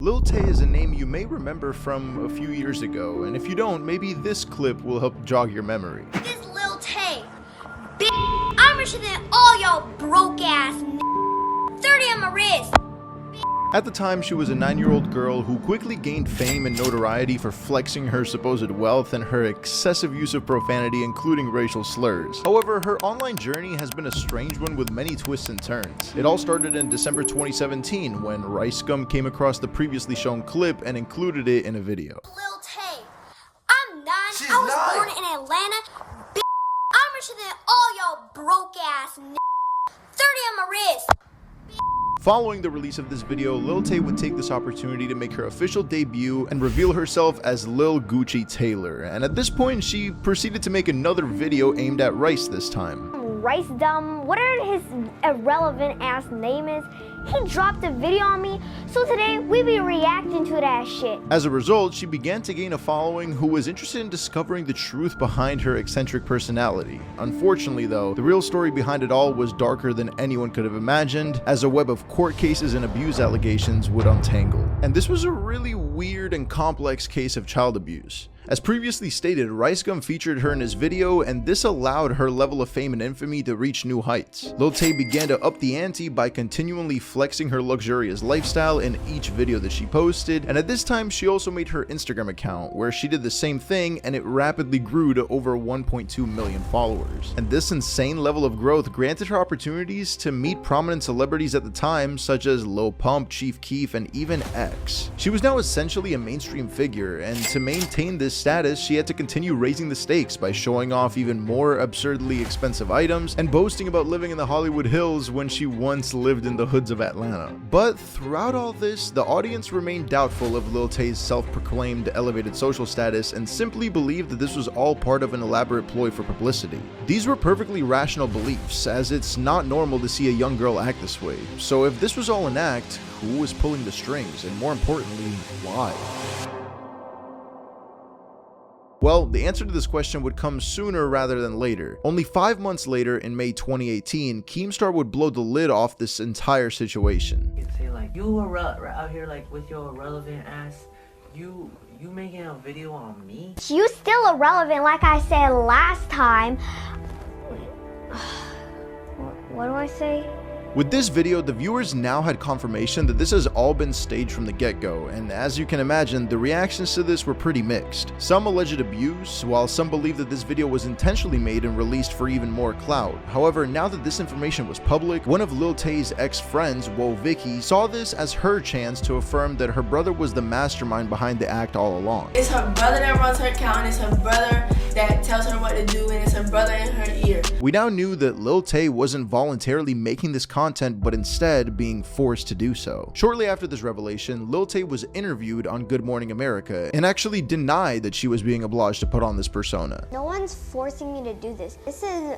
Lil Tay is a name you may remember from a few years ago, and if you don't, maybe this clip will help jog your memory. This Lil Tay, bitch, I'm richer than all y'all broke ass 30 on my wrist. At the time, she was a 9-year-old girl who quickly gained fame and notoriety for flexing her supposed wealth and her excessive use of profanity, including racial slurs. However, her online journey has been a strange one with many twists and turns. It all started in December 2017 when Rice Gum came across the previously shown clip and included it in a video. Lil Tay, I'm 9. I was born in Atlanta. Bitch, I'm richer than all y'all broke ass 30 on my wrist. Following the release of this video, Lil Tay would take this opportunity to make her official debut and reveal herself as Lil Gucci Taylor, and at this point she proceeded to make another video aimed at Rice this time. Rice dumb, whatever his irrelevant ass name is, he dropped a video on me, so today we be reacting to that shit. As a result, she began to gain a following who was interested in discovering the truth behind her eccentric personality. Unfortunately though, the real story behind it all was darker than anyone could have imagined, as a web of court cases and abuse allegations would untangle. And this was a really weird and complex case of child abuse. As previously stated, Rice Gum featured her in his video, and this allowed her level of fame and infamy to reach new heights. Lil Tay began to up the ante by continually flexing her luxurious lifestyle in each video that she posted, and at this time she also made her Instagram account, where she did the same thing, and it rapidly grew to over 1.2 million followers. And this insane level of growth granted her opportunities to meet prominent celebrities at the time, such as Lil Pump, Chief Keef, and even X. She was now essentially a mainstream figure, and to maintain this status, she had to continue raising the stakes by showing off even more absurdly expensive items and boasting about living in the Hollywood Hills when she once lived in the hoods of Atlanta. But throughout all this, the audience remained doubtful of Lil Tay's self-proclaimed elevated social status and simply believed that this was all part of an elaborate ploy for publicity. These were perfectly rational beliefs, as it's not normal to see a young girl act this way. So if this was all an act, who was pulling the strings, and more importantly, why? Well, the answer to this question would come sooner rather than later. Only 5 months later, in May 2018, Keemstar would blow the lid off this entire situation. You say like, you were out here like with your irrelevant ass, you making a video on me? You still irrelevant, like I said last time. What do I say? With this video, the viewers now had confirmation that this has all been staged from the get-go, and as you can imagine, the reactions to this were pretty mixed. Some alleged abuse, while some believe that this video was intentionally made and released for even more clout. However, now that this information was public, one of Lil Tay's ex-friends, Whoa Vicky, saw this as her chance to affirm that her brother was the mastermind behind the act all along. It's her brother that runs her account, it's her brother that tells her what to do, and it's her brother in her ear. We now knew that Lil Tay wasn't voluntarily making this content, but instead being forced to do so. Shortly after this revelation, Lil Tay was interviewed on Good Morning America and actually denied that she was being obliged to put on this persona. No one's forcing me to do this. This is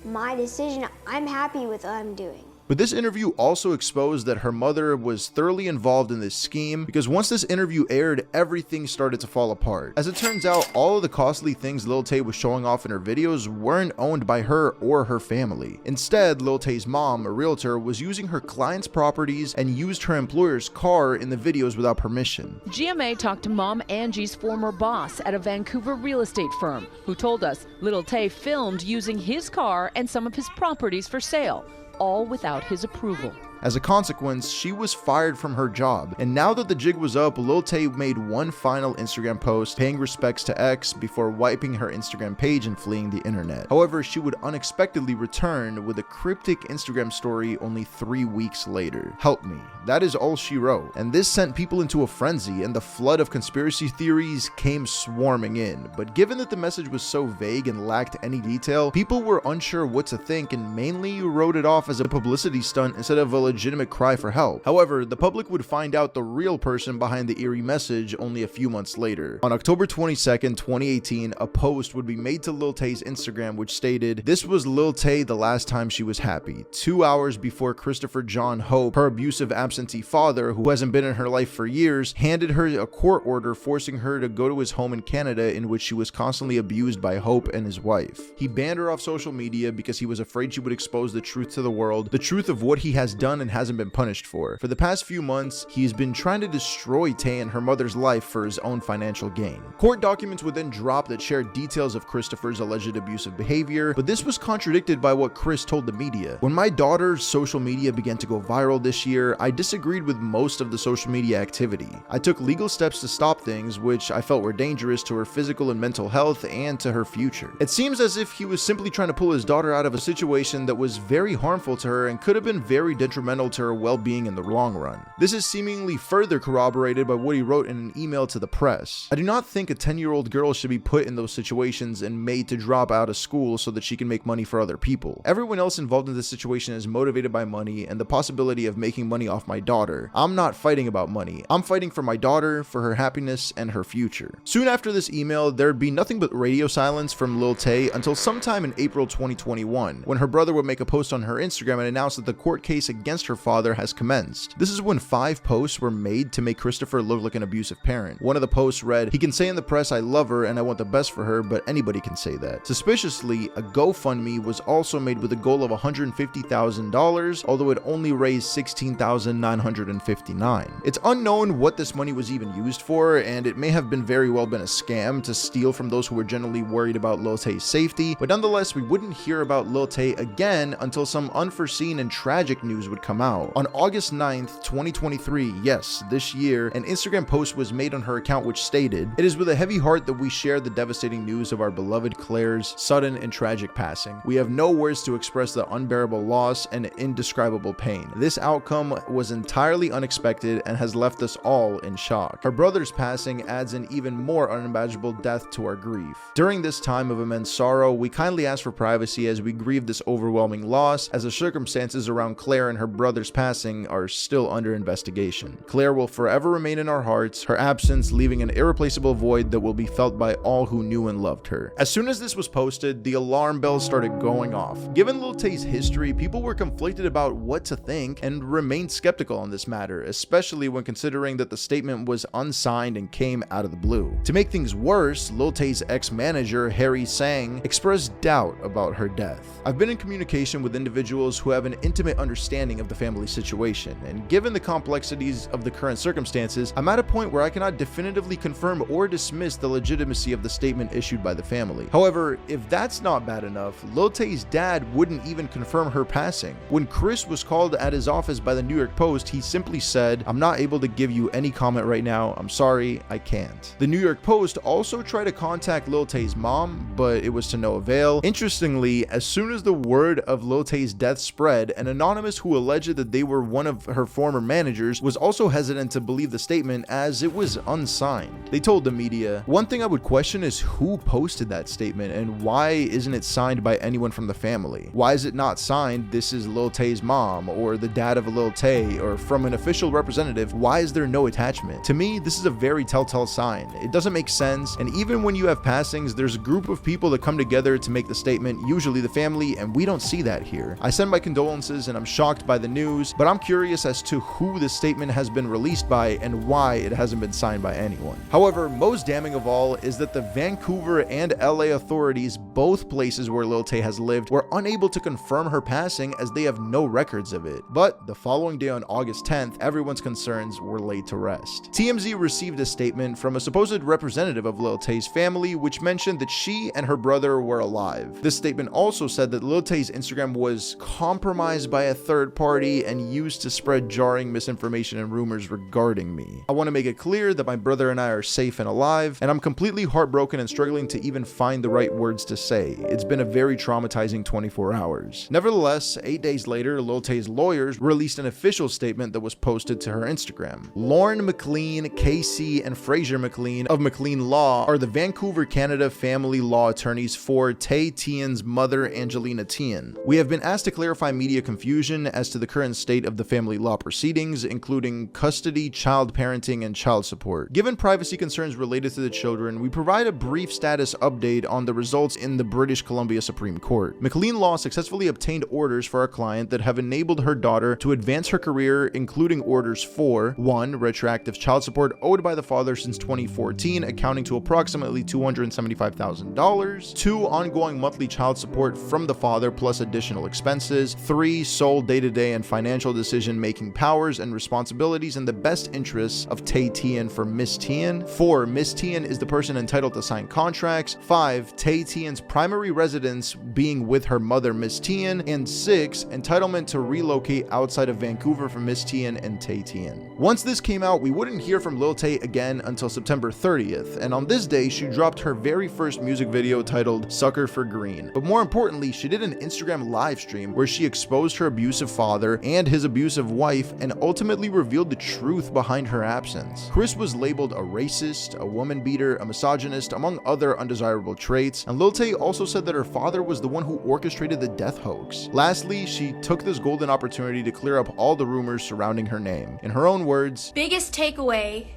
my decision. I'm happy with what I'm doing. But this interview also exposed that her mother was thoroughly involved in this scheme, because once this interview aired, everything started to fall apart. As it turns out, all of the costly things Lil Tay was showing off in her videos weren't owned by her or her family. Instead, Lil Tay's mom, a realtor, was using her clients' properties and used her employer's car in the videos without permission. GMA talked to Mom Angie's former boss at a Vancouver real estate firm, who told us Lil Tay filmed using his car and some of his properties for sale, all without his approval. As a consequence, she was fired from her job, and now that the jig was up, Lil Tay made one final Instagram post paying respects to X before wiping her Instagram page and fleeing the internet. However, she would unexpectedly return with a cryptic Instagram story only 3 weeks later. "Help me." That is all she wrote, and this sent people into a frenzy, and the flood of conspiracy theories came swarming in. But given that the message was so vague and lacked any detail, people were unsure what to think and mainly wrote it off as a publicity stunt instead of a legitimate cry for help. However, the public would find out the real person behind the eerie message only a few months later. On October 22nd, 2018, a post would be made to Lil Tay's Instagram which stated, "This was Lil Tay the last time she was happy, 2 hours before Christopher John Hope, her abusive absentee father, who hasn't been in her life for years, handed her a court order forcing her to go to his home in Canada, in which she was constantly abused by Hope and his wife. He banned her off social media because he was afraid she would expose the truth to the world, the truth of what he has done and hasn't been punished for. For the past few months, he's been trying to destroy Tay and her mother's life for his own financial gain. Court documents would then drop that shared details of Christopher's alleged abusive behavior, but this was contradicted by what Chris told the media. When my daughter's social media began to go viral this year, I disagreed with most of the social media activity. I took legal steps to stop things which I felt were dangerous to her physical and mental health and to her future. It seems as if he was simply trying to pull his daughter out of a situation that was very harmful to her and could have been very detrimental to her well-being in the long run. This is seemingly further corroborated by what he wrote in an email to the press. I do not think a 10-year-old girl should be put in those situations and made to drop out of school so that she can make money for other people. Everyone else involved in this situation is motivated by money and the possibility of making money off my daughter. I'm not fighting about money. I'm fighting for my daughter, for her happiness, and her future. Soon after this email, there'd be nothing but radio silence from Lil Tay until sometime in April 2021, when her brother would make a post on her Instagram and announce that the court case against her father has commenced. This is when 5 posts were made to make Christopher look like an abusive parent. One of the posts read, "He can say in the press I love her and I want the best for her, but anybody can say that." Suspiciously, a GoFundMe was also made with a goal of $150,000, although it only raised $16,959. It's unknown what this money was even used for, and it may have been very well been a scam to steal from those who were generally worried about Lil Tay's safety, but nonetheless, we wouldn't hear about Lil Tay again until some unforeseen and tragic news would come out. On August 9th, 2023, yes, this year, an Instagram post was made on her account which stated, "It is with a heavy heart that we share the devastating news of our beloved Claire's sudden and tragic passing. We have no words to express the unbearable loss and indescribable pain. This outcome was entirely unexpected and has left us all in shock. Her brother's passing adds an even more unimaginable depth to our grief. During this time of immense sorrow, we kindly ask for privacy as we grieve this overwhelming loss, as the circumstances around Claire and her brother's passing are still under investigation. Claire will forever remain in our hearts, her absence leaving an irreplaceable void that will be felt by all who knew and loved her." As soon as this was posted, the alarm bells started going off. Given Lil Tay's history, people were conflicted about what to think and remained skeptical on this matter, especially when considering that the statement was unsigned and came out of the blue. To make things worse, Lil Tay's ex-manager, Harry Sang, expressed doubt about her death. "I've been in communication with individuals who have an intimate understanding of the family situation, and given the complexities of the current circumstances, I'm at a point where I cannot definitively confirm or dismiss the legitimacy of the statement issued by the family." However, if that's not bad enough, Lil Tay's dad wouldn't even confirm her passing. When Chris was called at his office by the New York Post, he simply said, "I'm not able to give you any comment right now. I'm sorry, I can't." The New York Post also tried to contact Lil Tay's mom, but it was to no avail. Interestingly, as soon as the word of Lil Tay's death spread, an anonymous who alleged that they were one of her former managers was also hesitant to believe the statement as it was unsigned. They told the media, "One thing I would question is who posted that statement and why isn't it signed by anyone from the family? Why is it not signed, 'This is Lil Tay's mom,' or 'the dad of Lil Tay,' or from an official representative? Why is there no attachment?" To me, this is a very telltale sign. It doesn't make sense, and even when you have passings, there's a group of people that come together to make the statement, usually the family, and we don't see that here. I send my condolences and I'm shocked by the news, but I'm curious as to who this statement has been released by and why it hasn't been signed by anyone. However, most damning of all is that the Vancouver and LA authorities, both places where Lil Tay has lived, were unable to confirm her passing as they have no records of it. But the following day on August 10th, everyone's concerns were laid to rest. TMZ received a statement from a supposed representative of Lil Tay's family which mentioned that she and her brother were alive. This statement also said that Lil Tay's Instagram was compromised by a third party and used to spread jarring misinformation and rumors regarding me. I want to make it clear that my brother and I are safe and alive, and I'm completely heartbroken and struggling to even find the right words to say. It's been a very traumatizing 24 hours. Nevertheless, 8 days later, Lil Tay's lawyers released an official statement that was posted to her Instagram. Lorne McLean, Casey, and Fraser McLean of McLean Law are the Vancouver, Canada family law attorneys for Tay Tian's mother, Angelina Tian. We have been asked to clarify media confusion as to the current state of the family law proceedings, including custody, child parenting, and child support. Given privacy concerns related to the children, we provide a brief status update on the results in the British Columbia Supreme Court. McLean Law successfully obtained orders for our client that have enabled her daughter to advance her career, including orders for 1. Retroactive child support owed by the father since 2014, accounting to approximately $275,000. 2. Ongoing monthly child support from the father plus additional expenses. 3. Sole day-to-day day and financial decision-making powers and responsibilities in the best interests of Tay Tian for Miss Tian. 4. Miss Tian is the person entitled to sign contracts. 5. Tay Tian's primary residence being with her mother, Miss Tian. And 6. Entitlement to relocate outside of Vancouver for Miss Tian and Tay Tian. Once this came out, we wouldn't hear from Lil Tay again until September 30th, and on this day, she dropped her very first music video titled Sucker for Green. But more importantly, she did an Instagram live stream where she exposed her abusive father and his abusive wife and ultimately revealed the truth behind her absence. Chris was labeled a racist, a woman beater, a misogynist, among other undesirable traits, and Lil Tay also said that her father was the one who orchestrated the death hoax. Lastly, she took this golden opportunity to clear up all the rumors surrounding her name. In her own words, biggest takeaway,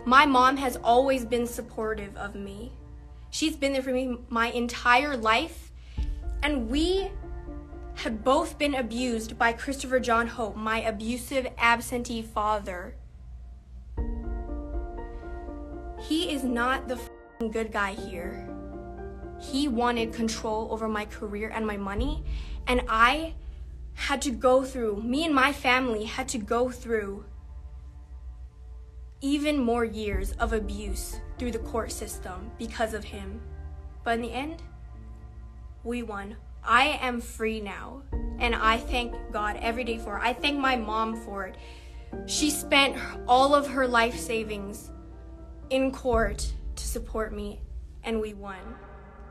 my mom has always been supportive of me. She's been there for me my entire life, and we had both been abused by Christopher John Hope, my abusive absentee father. He is not the good guy here. He wanted control over my career and my money, and I had to go through, me and my family had to go through even more years of abuse through the court system because of him. But in the end, we won. I am free now, and I thank God every day for it. I thank my mom for it. She spent all of her life savings in court to support me, and we won.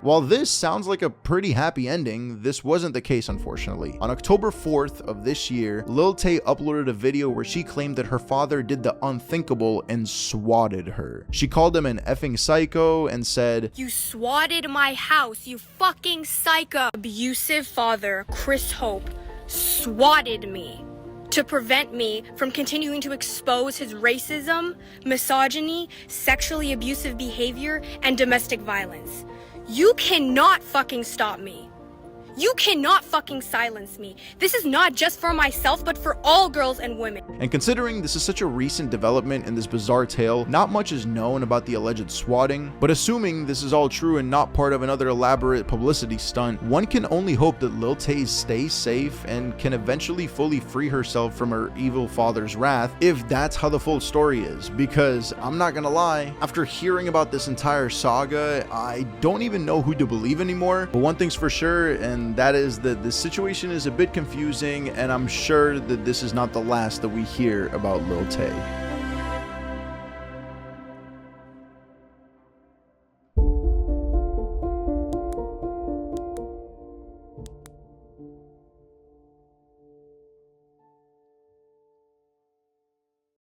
While this sounds like a pretty happy ending, this wasn't the case, unfortunately. On October 4th of this year, Lil Tay uploaded a video where she claimed that her father did the unthinkable and swatted her. She called him an effing psycho and said, "You swatted my house, you fucking psycho." Abusive father, Chris Hope, swatted me to prevent me from continuing to expose his racism, misogyny, sexually abusive behavior, and domestic violence. You cannot fucking stop me. You cannot fucking silence me. This is not just for myself, but for all girls and women. And considering this is such a recent development in this bizarre tale, not much is known about the alleged swatting, but assuming this is all true and not part of another elaborate publicity stunt, one can only hope that Lil Tay stays safe and can eventually fully free herself from her evil father's wrath, if that's how the full story is. Because I'm not gonna lie, after hearing about this entire saga, I don't even know who to believe anymore. But one thing's for sure, and that is that the situation is a bit confusing, and I'm sure that this is not the last that we hear about Lil Tay.